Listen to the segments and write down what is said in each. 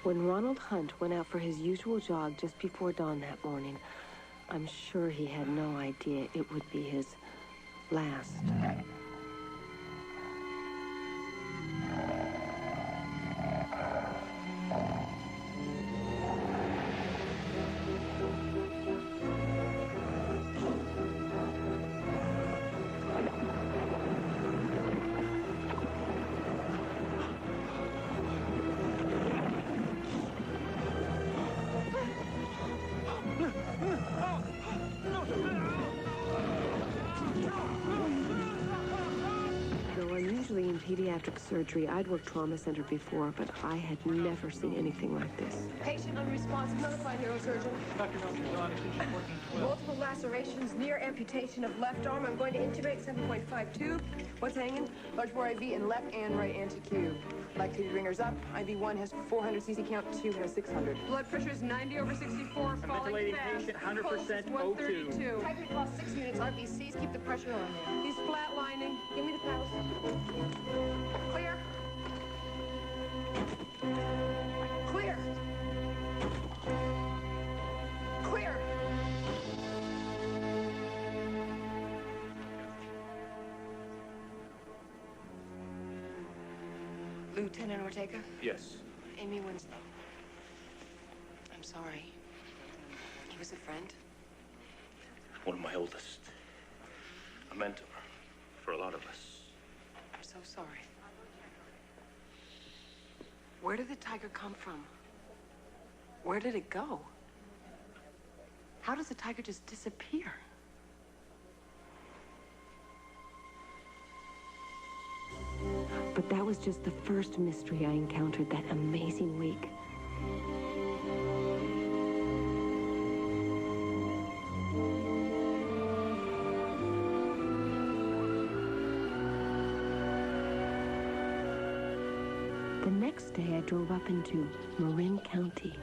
When Ronald Hunt went out for his usual jog just before dawn that morning, I'm sure he had no idea it would be his last. In pediatric surgery, I'd worked trauma center before, but I had never seen anything like this. Patient unresponsive, notify neurosurgeon. Dr. Nelson, on attention working 12. Multiple lacerations, near amputation of left arm. I'm going to intubate 7.5 tube. What's hanging? Large bore IV in left and right anti-Q. Lactated ringers up. IV1 has 400 cc count, 2 has 600. Blood pressure is 90/64, falling fast. Patient, 100% O2. 132. Type lost 6 units. RBCs, keep the pressure on there. He's flatlining. Give me the pulse. Clear. Clear. Clear. Lieutenant Ortega? Yes. Amy Winslow. I'm sorry. He was a friend. One of my oldest. A mentor for a lot of us. I'm so sorry. Where did the tiger come from? Where did it go? How does a tiger just disappear? But that was just the first mystery I encountered that amazing week. The next day, I drove up into Marin County.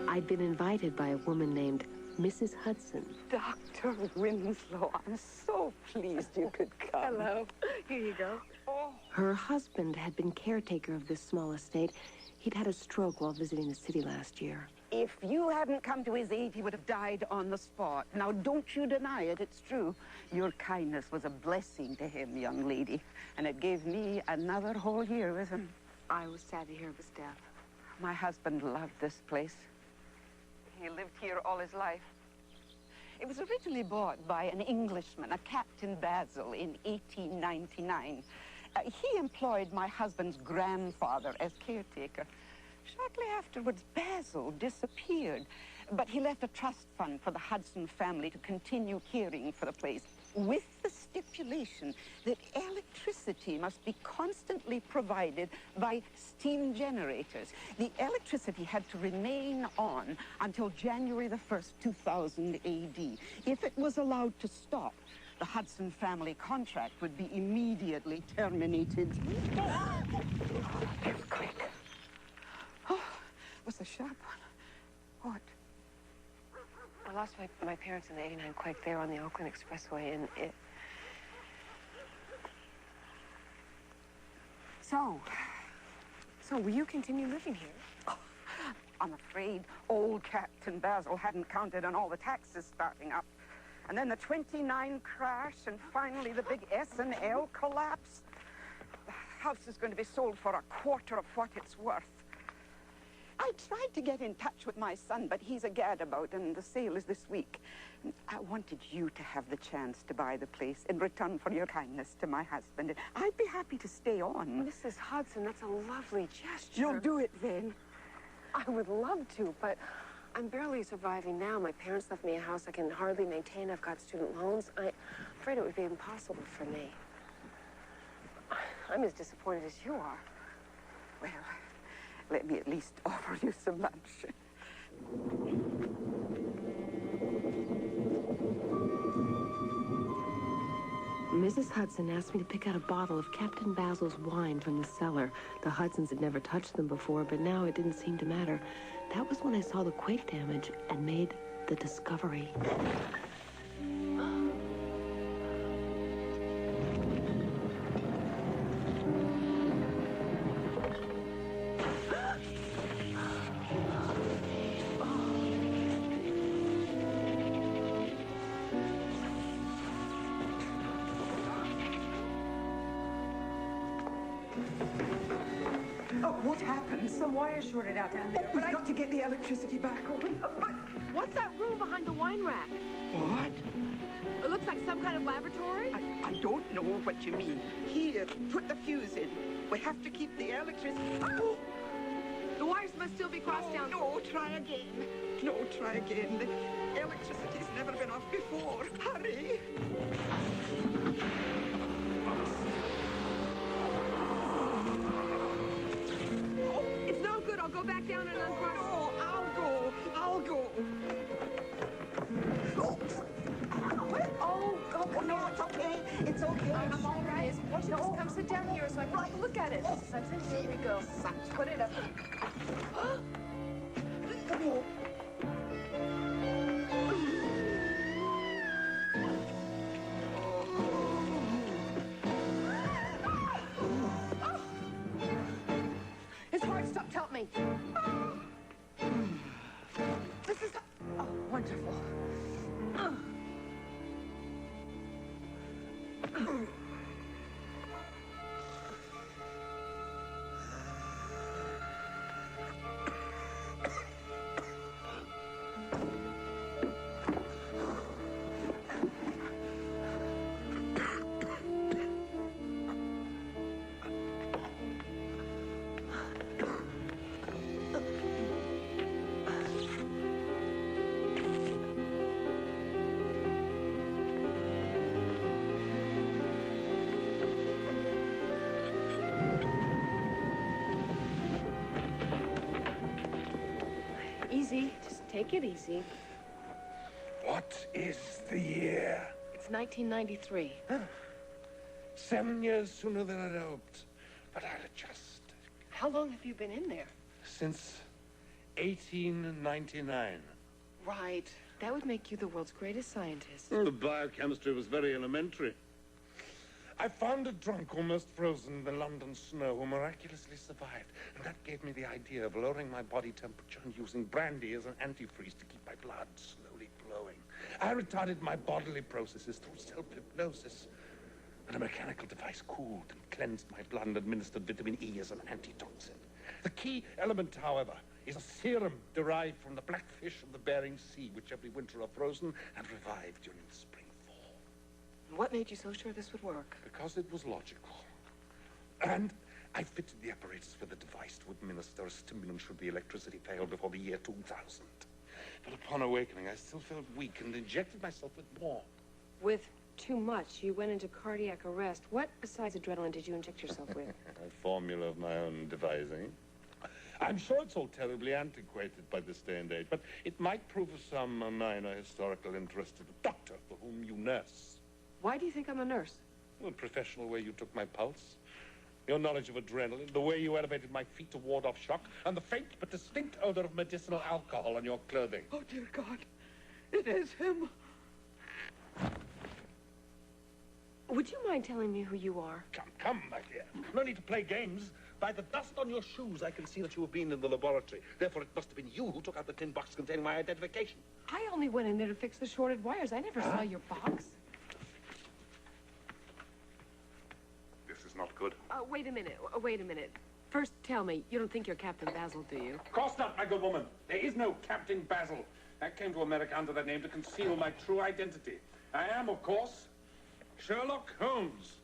I'd been invited by a woman named Mrs. Hudson. Dr. Winslow, I'm so pleased you could come. Hello. Here you go. Oh. Her husband had been caretaker of this small estate. He'd had a stroke while visiting the city last year. If you hadn't come to his aid, he would have died on the spot. Now, don't you deny it. It's true. Your kindness was a blessing to him, young lady. And it gave me another whole year with him. I was sad to hear of his death. My husband loved this place. He lived here all his life. It was originally bought by an Englishman, a Captain Basil, in 1899. He employed my husband's grandfather as caretaker. Shortly afterwards, Basil disappeared, but he left a trust fund for the Hudson family to continue caring for the place, with the stipulation that electricity must be constantly provided by steam generators. The electricity had to remain on until January the 1st, 2000 AD. If it was allowed to stop, the Hudson family contract would be immediately terminated. It's quick. Oh, was a sharp one. What? I lost my parents in the 89 quake there on the Oakland Expressway, and it... So will you continue living here? Oh, I'm afraid old Captain Basil hadn't counted on all the taxes starting up. And then the 29 crash, and finally the big S&L collapse. The house is going to be sold for a quarter of what it's worth. I tried to get in touch with my son, but he's a gadabout, and the sale is this week. I wanted you to have the chance to buy the place in return for your kindness to my husband. I'd be happy to stay on. Mrs. Hudson, that's a lovely gesture. You'll do it then. I would love to, but I'm barely surviving now. My parents left me a house I can hardly maintain. I've got student loans. I'm afraid it would be impossible for me. I'm as disappointed as you are. Well, let me at least offer you some lunch. Mrs. Hudson asked me to pick out a bottle of Captain Basil's wine from the cellar. The Hudsons had never touched them before, but now it didn't seem to matter. That was when I saw the quake damage and made the discovery. Oh, what happened? Some wire shorted out down there. We've got to get the electricity back on. But what's that room behind the wine rack? What? It looks like some kind of laboratory. I don't know what you mean. Here, put the fuse in. We have to keep the electricity... Oh! The wires must still be crossed down. No, try again. No, try again. The electricity's never been off before. Hurry! It's no good. I'll go back down and uncross. No, I'll go. Oh, no, it's okay. It's okay. I'm all right. Why don't you just come sit down here so I can take a look at it? Mrs. Hudson, here we go. Put it up. Come here. His heart stopped. Help me. This is... Oh, wonderful. Easy. Just take it easy. What is the year? It's 1993. 7 years sooner than I'd hoped. But I'll adjust. How long have you been in there? Since 1899. Right. That would make you the world's greatest scientist. The biochemistry was very elementary. I found a drunk almost frozen in the London snow who miraculously survived. And that gave me the idea of lowering my body temperature and using brandy as an antifreeze to keep my blood slowly flowing. I retarded my bodily processes through self-hypnosis. And a mechanical device cooled and cleansed my blood and administered vitamin E as an antitoxin. The key element, however, is a serum derived from the blackfish of the Bering Sea, which every winter are frozen and revived during the spring. What made you so sure this would work? Because it was logical. And I fitted the apparatus for the device to administer a stimulant should the electricity fail before the year 2000. But upon awakening, I still felt weak and injected myself with more. With too much. You went into cardiac arrest. What besides adrenaline did you inject yourself with? A formula of my own devising. I'm sure it's all terribly antiquated by this day and age, but it might prove of some minor historical interest to the doctor for whom you nurse. Why do you think I'm a nurse? The professional way you took my pulse, your knowledge of adrenaline, the way you elevated my feet to ward off shock, and the faint but distinct odor of medicinal alcohol on your clothing. Oh, dear God. It is him. Would you mind telling me who you are? Come, my dear. No need to play games. By the dust on your shoes, I can see that you have been in the laboratory. Therefore, it must have been you who took out the tin box containing my identification. I only went in there to fix the shorted wires. I never saw your box. This is not good. Wait a minute. Wait a minute. First, tell me, you don't think you're Captain Basil, do you? Of course not, my good woman. There is no Captain Basil. I came to America under that name to conceal my true identity. I am, of course, Sherlock Holmes.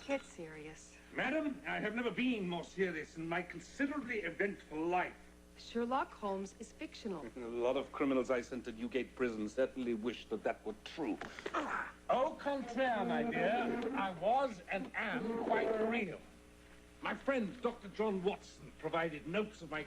Get serious. Madam, I have never been more serious in my considerably eventful life. Sherlock Holmes is fictional. A lot of criminals I sent to Newgate prison certainly wish that that were true. Au contraire, my dear. I was and am quite real. My friend, Dr. John Watson, provided notes of my